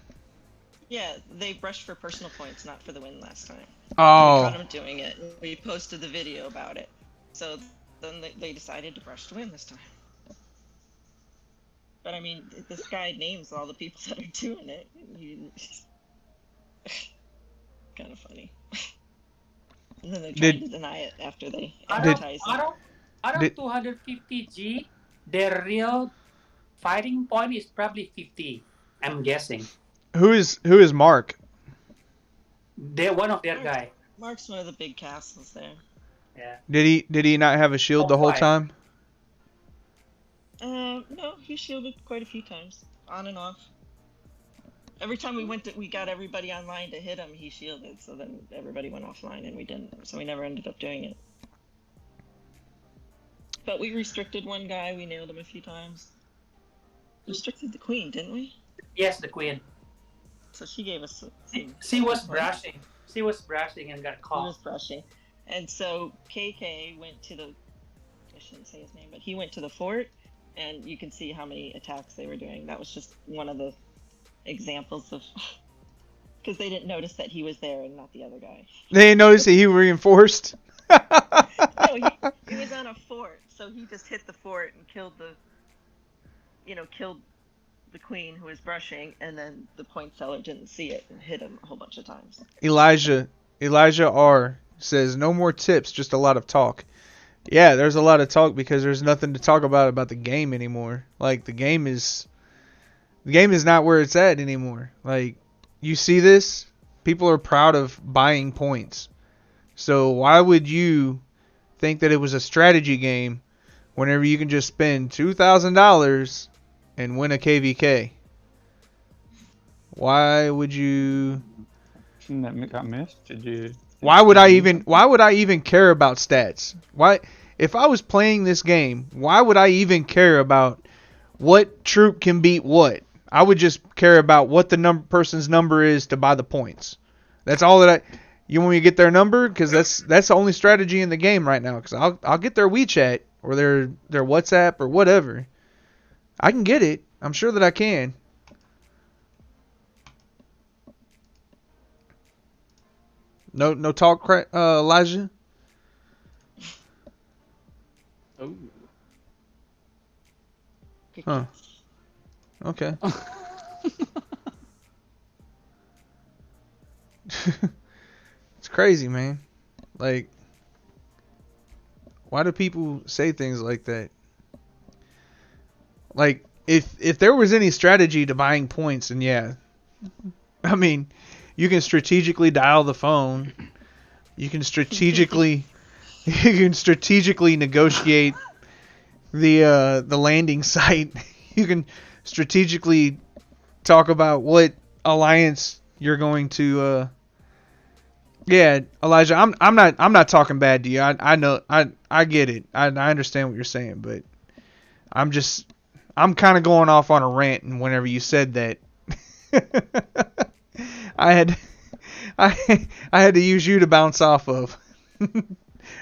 Yeah, they brushed for personal points, not for the win last time. Oh. We caught them doing it. We posted the video about it. So then they decided to brush to win this time. But I mean, this guy names all the people that are doing it. Kind of funny. And then they tried to deny it after they advertised it. Out of 250G, their real fighting point is probably 50. I'm guessing. Who is Mark? They're one of their guy. Mark's one of the big castles there. Yeah. Did he not have a shield the whole time? No, he shielded quite a few times, on and off. Every time we got everybody online to hit him, he shielded. So then everybody went offline, and we didn't. So we never ended up doing it. But we restricted one guy. We nailed him a few times. restricted the queen, didn't we? Yes, the queen. So she gave us. She was brushing. She was brushing and got She caught. was brushing, and so KK went to the. I shouldn't say his name, but he went to the fort, and you can see how many attacks they were doing. That was just one of the examples of. Because they didn't notice that he was there and not the other guy. They didn't notice that he reinforced? No, he was on a fort, so he just hit the fort and killed the queen who was brushing, and then the point seller didn't see it and hit him a whole bunch of times. Elijah R says, no more tips, just a lot of talk. Yeah, there's a lot of talk because there's nothing to talk about the game anymore. Like, the game is not where it's at anymore. Like, you see this? People are proud of buying points. So why would you think that it was a strategy game whenever you can just spend $2,000 and win a KVK? Why would you? That got missed. Did you? Why would I even care about stats? Why, if I was playing this game, why would I even care about what troop can beat what? I would just care about what the person's number is to buy the points. That's all that you want me to get their number? Because that's the only strategy in the game right now. Because I'll get their WeChat or their WhatsApp or whatever. I can get it. I'm sure that I can. No talk, Elijah? Oh. Huh. Okay. It's crazy, man. Like, why do people say things like that? Like, if there was any strategy to buying points, then yeah. I mean, you can strategically dial the phone. You can strategically negotiate the landing site. You can strategically talk about what alliance you're going to. Yeah, Elijah, I'm not talking bad to you. I know I get it. I understand what you're saying, but I'm kind of going off on a rant, and whenever you said that, I had to use you to bounce off of.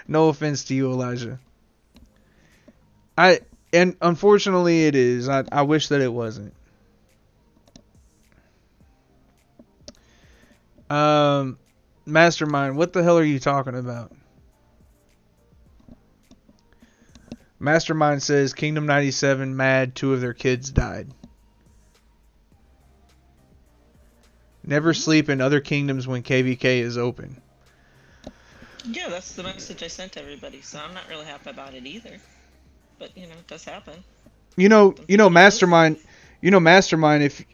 No offense to you, Elijah. And unfortunately it is. I wish that it wasn't. Mastermind, what the hell are you talking about? Mastermind says Kingdom 97 mad 2 of their kids died. Never sleep in other kingdoms when KVK is open. Yeah, that's the message I sent everybody, so I'm not really happy about it either. But, it does happen. Mastermind,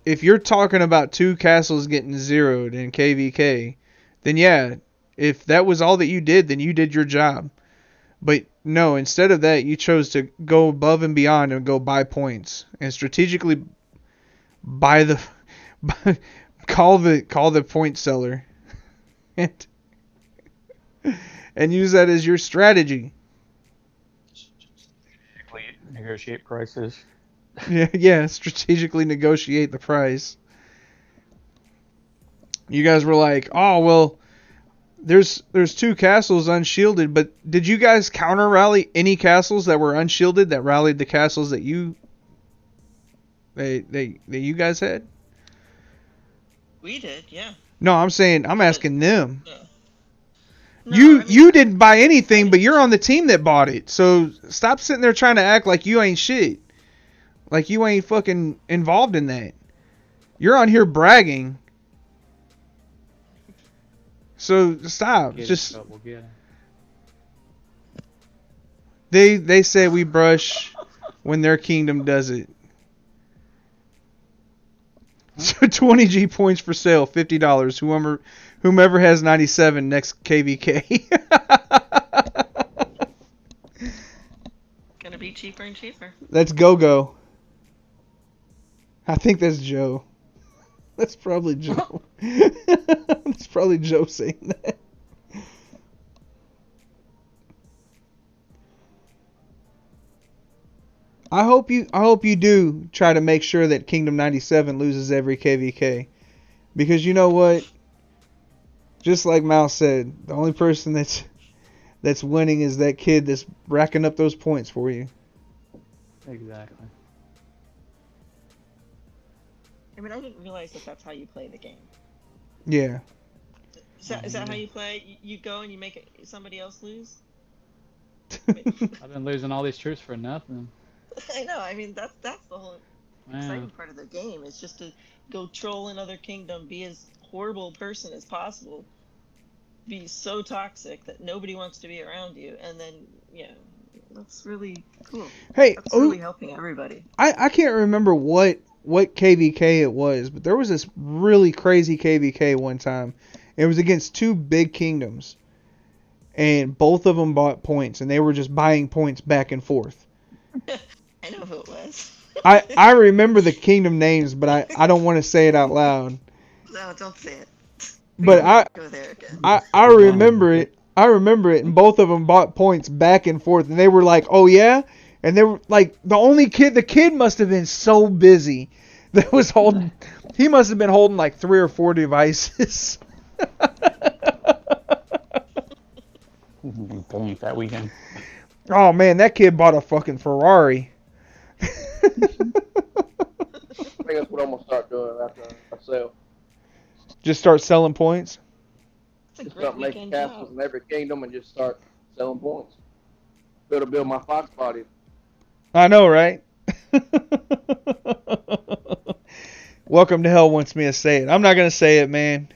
if you're talking about 2 castles getting zeroed in KVK, then yeah, if that was all that you did, then you did your job. But no, instead of that, you chose to go above and beyond and go buy points and strategically call the point seller and use that as your strategy. Negotiate prices. Yeah, strategically negotiate the price. You guys were like, oh well, there's 2 castles unshielded, but did you guys counter rally any castles that were unshielded that rallied the castles that you guys had? We did, yeah. No, I'm asking them. Yeah. No, You didn't buy anything, but you're on the team that bought it. So stop sitting there trying to act like you ain't shit. Like you ain't fucking involved in that. You're on here bragging. So stop. Just they say we brush when their kingdom does it. So 20 G points for sale, $50. Whomever has 97 next KVK. Gonna be cheaper and cheaper. That's Go. I think that's Joe. That's probably Joe. That's probably Joe saying that. I hope you do try to make sure that Kingdom 97 loses every KVK, because you know what? Just like Mal said, the only person that's winning is that kid that's racking up those points for you. Exactly. I mean, I didn't realize that that's how you play the game. Yeah. Is that how you play? You go and you make somebody else lose? I've been losing all these troops for nothing. I know. I mean, that's the whole exciting part of the game. Is just to go troll another kingdom, be as horrible a person as possible, be so toxic that nobody wants to be around you, and then that's really cool. Hey, that's really helping everybody. I can't remember what KVK it was, but there was this really crazy KVK one time. It was against two big kingdoms, and both of them bought points, and they were just buying points back and forth. I know who it was. I remember the kingdom names, but I don't want to say it out loud. No, don't say it. But I remember it. I remember it, and both of them bought points back and forth, and they were like, "Oh yeah," and they were like, the kid must have been so busy that was holding. He must have been holding like 3 or 4 devices. Point that weekend. Oh man, that kid bought a fucking Ferrari. I think that's what I'm gonna start doing after I sell. Just start selling points. It's a Just great start making castles in every kingdom and just start selling points. Build my fox body. I know, right? Welcome to Hell wants me to say it. I'm not gonna say it, man.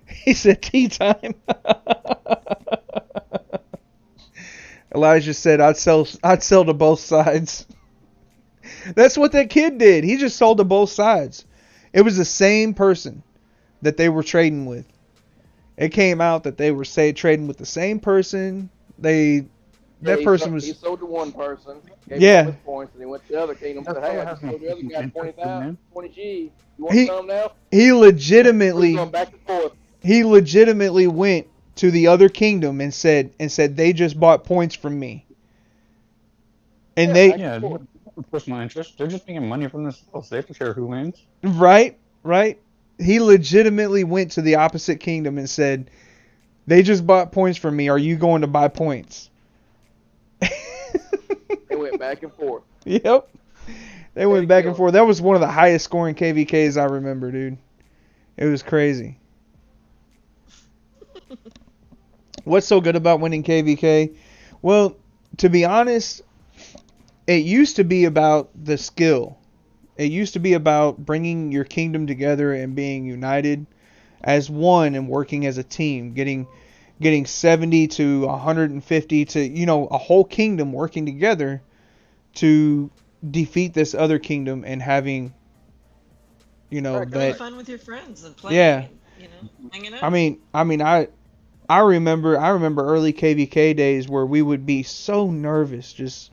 He said tea time. Elijah said I'd sell to both sides. That's what that kid did. He just sold to both sides. It was the same person that they were trading with. It came out that they were trading with the same person. He sold to one person. Gave Yeah. him his points, and he went to the other kingdom and said, "Hey, I sold the other guy 20,000, 20 G. You want some now?" He legitimately Going back and forth. He legitimately went to the other kingdom and said they just bought points from me. And personal interest. They're just making money from this. They don't care who wins. Right. He legitimately went to the opposite kingdom and said, they just bought points from me. Are you going to buy points? They went back and forth. Yep. They went back and forth. That was one of the highest scoring KVKs I remember, dude. It was crazy. What's so good about winning KVK? Well, to be honest, it used to be about the skill. It used to be about bringing your kingdom together and being united as one and working as a team, getting 70 to 150 to, a whole kingdom working together to defeat this other kingdom and having, having fun with your friends and playing. Yeah. And, hanging out. I mean, I remember early KVK days where we would be so nervous, just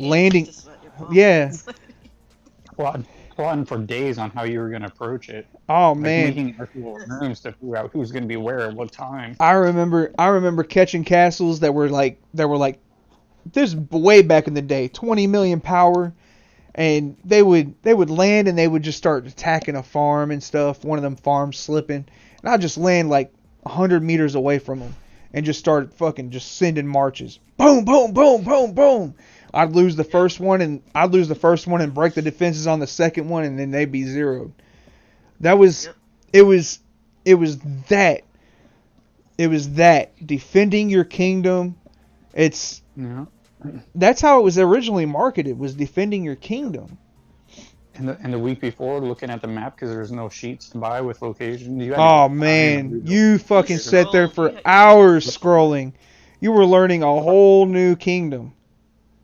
landing. Yeah. Plotting for days on how you were going to approach it. Oh man. Making actual rooms to figure out who's going to be where at what time. I remember catching castles that were like this way back in the day, 20 million power, and they would land and they would just start attacking a farm and stuff. One of them farms slipping, and I'd just land like 100 meters away from them and just start fucking just sending marches. Boom, boom, boom, boom, boom. I'd lose the first one and break the defenses on the second one, and then they'd be zeroed. It was that defending your kingdom. That's how it was originally marketed, was defending your kingdom. And the week before, looking at the map because there's no sheets to buy with location. You fucking sat there for hours scrolling. You were learning a whole new kingdom.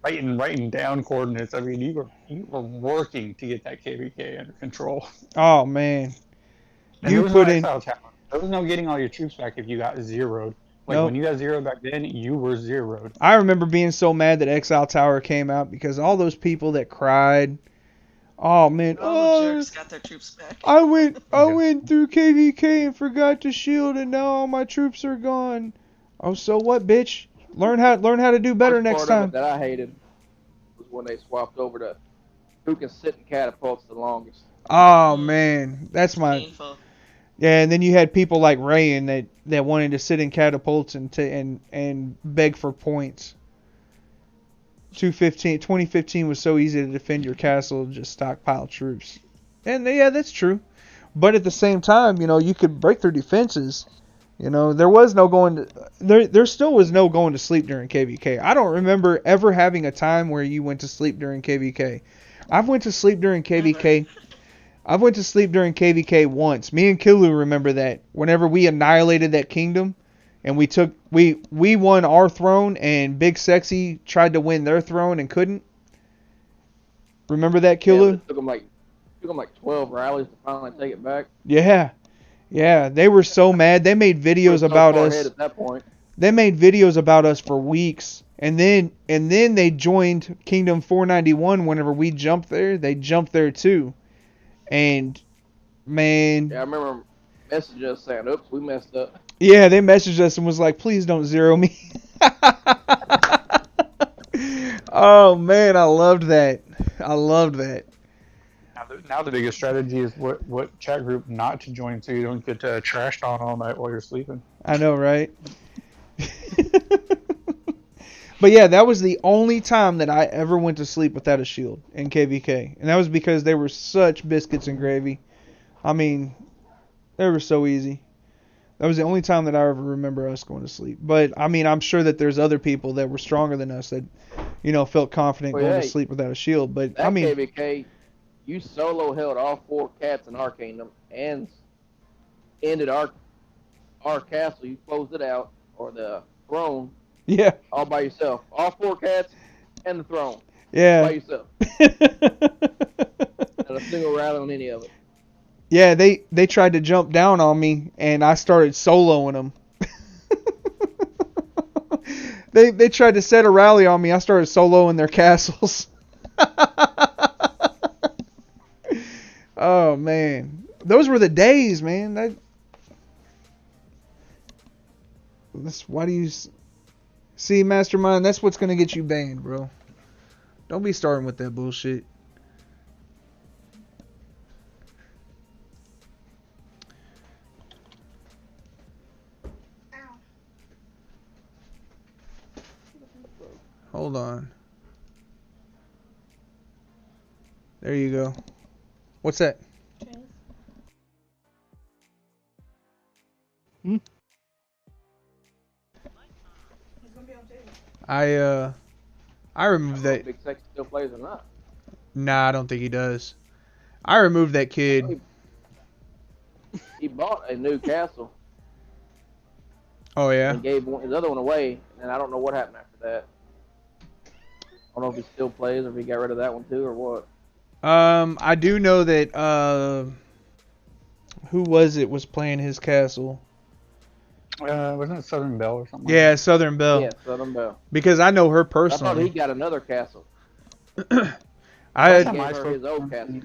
Writing down coordinates. I mean, you were working to get that KVK under control. Oh man, There was no getting all your troops back if you got zeroed. When you got zeroed back then, you were zeroed. I remember being so mad that Exile Tower came out because all those people that cried. Oh man! All the jerks got their troops back. I went through KVK and forgot to shield, and now all my troops are gone. Oh, so what, bitch? Learn how to do better next time. That I hated was when they swapped over to who can sit in catapults the longest. Oh man, that's my. Painful. Yeah, and then you had people like Rayan that wanted to sit in catapults and beg for points. 2015 was so easy to defend your castle, just stockpile troops. And yeah, that's true. But at the same time, you could break their defenses. There was no going to there still was no going to sleep during KVK. I don't remember ever having a time where you went to sleep during KVK. I've went to sleep during KVK once. Me and Kilu remember that. Whenever we annihilated that kingdom and we won our throne and Big Sexy tried to win their throne and couldn't. Remember that, Kilu? Yeah, it took them like 12 rallies to finally take it back. Yeah. Yeah, they were so mad. They made videos about us. At that point. They made videos about us for weeks. And then they joined Kingdom 491 whenever we jumped there. They jumped there too. And man, yeah, I remember messaging us saying, "Oops, we messed up." Yeah, they messaged us and was like, "Please don't zero me." Oh man, I loved that. Now the biggest strategy is what chat group not to join so you don't get trashed on all night while you're sleeping. I know, right? But yeah, that was the only time that I ever went to sleep without a shield in KVK. And that was because they were such biscuits and gravy. I mean, they were so easy. That was the only time that I ever remember us going to sleep. But, I mean, I'm sure that there's other people that were stronger than us that, felt confident going to sleep without a shield. But, that I mean... KVK, you solo held all 4 cats in our kingdom and ended our castle. You closed it out, or the throne. Yeah. All by yourself. All 4 cats and the throne. Yeah. All by yourself. Not a single rally on any of it. Yeah, they tried to jump down on me, and I started soloing them. They tried to set a rally on me. I started soloing their castles. Oh, man. Those were the days, man. Why do you... See, Mastermind, that's what's going to get you banned, bro. Don't be starting with that bullshit. Hold on. There you go. What's that? I removed that. Big Sexy still plays or not? Nah, I don't think he does. I removed that kid. He bought a new castle. Oh yeah. And gave his other one away, and I don't know what happened after that. I don't know if he still plays or if he got rid of that one too or what. I do know that who was playing his castle? Wasn't it Southern Belle or something? Yeah, Southern Belle. Yeah, Southern Belle. Because I know her personally. I thought he got another castle. I gave her his old castle.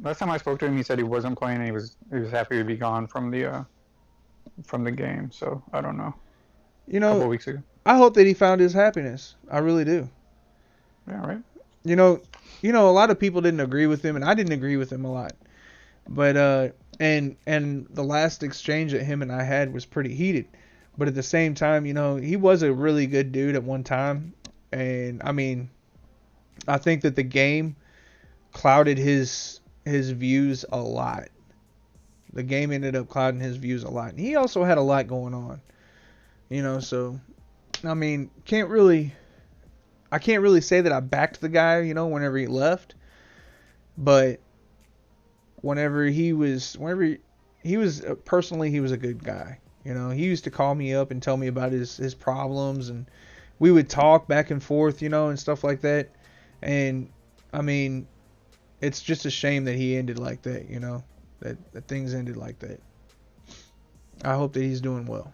Last time I spoke to him, he said he wasn't playing. And he was happy to be gone from the game. So I don't know. A couple of weeks ago. I hope that he found his happiness. I really do. Yeah, right. A lot of people didn't agree with him, and I didn't agree with him a lot. But and the last exchange that him and I had was pretty heated. But at the same time, he was a really good dude at one time, and I mean, I think that the game clouded his views a lot. The game ended up clouding his views a lot, and he also had a lot going on. So I mean, I can't really say that I backed the guy, whenever he left. But whenever he was personally, he was a good guy. He used to call me up and tell me about his problems, and we would talk back and forth, and stuff like that. And I mean, it's just a shame that he ended like that, that things ended like that. I hope that he's doing well.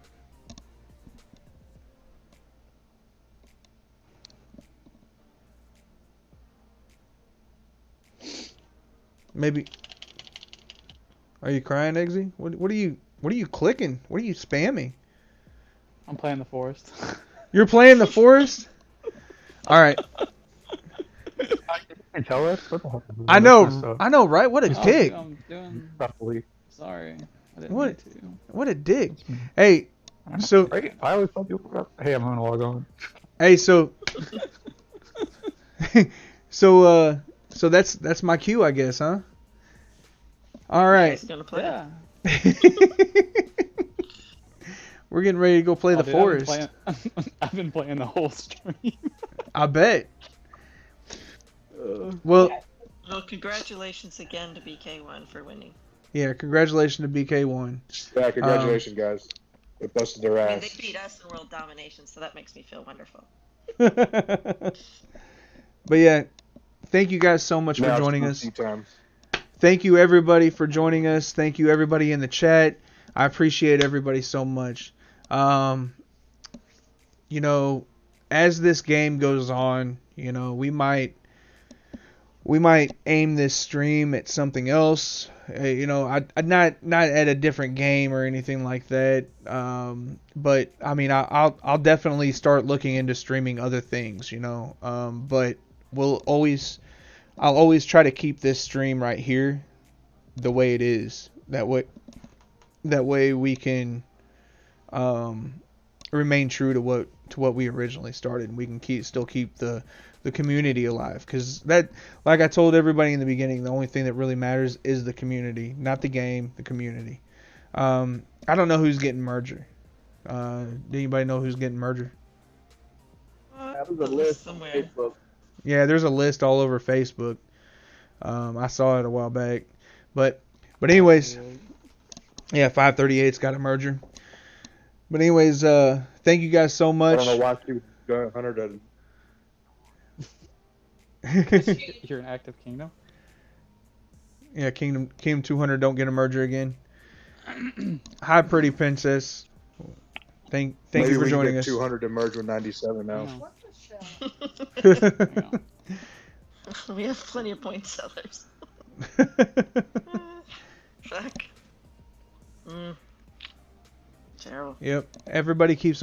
Maybe. Are you crying, Eggsy? What are you clicking? What are you spamming? I'm playing the forest. You're playing the forest? All right. And tell us what the heck. I know, right? What a Oh, dick. I'm doing. Probably. Sorry, I didn't What? mean to. What a dick. Hey, so I always tell people, hey, I'm gonna log on. hey, so so that's my cue, I guess, huh? All right. He's gonna play. Yeah. We're getting ready to go play Oh, the dude, forest. I've been playing the whole stream. I bet. Well, Well, congratulations again to BK1 for winning. yeah, congratulations to BK1. Yeah, congratulations, guys. They busted their I mean, ass. they beat us in world domination, so that makes me feel wonderful. But yeah, thank you guys so much for Now it's joining us. goofy time. Thank you everybody for joining us. Thank you everybody in the chat. I appreciate everybody so much. You know, as this game goes on, you know, we might aim this stream at something else. You know, I not at a different game or anything like that. But I mean, I'll definitely start looking into streaming other things. You know, but I'll always try to keep this stream right here the way it is. That way we can remain true to what we originally started, and we can still keep the community alive, because that, like I told everybody in the beginning, the only thing that really matters is the community, not the game, the community. I don't know who's getting merger. Do anybody know who's getting merger? That was a list on Facebook. Yeah, there's a list all over Facebook. I saw it a while back, but anyways, yeah, 538's got a merger. But anyways, thank you guys so much. I don't know why Hunter doesn't. You're an active kingdom. Yeah, Kingdom 200 don't get a merger again. Hi, pretty princess. Thank Maybe you for we joining get us. 200 to merge with 97 now. We have plenty of point sellers. Fuck. Terrible. Yep. Everybody keeps on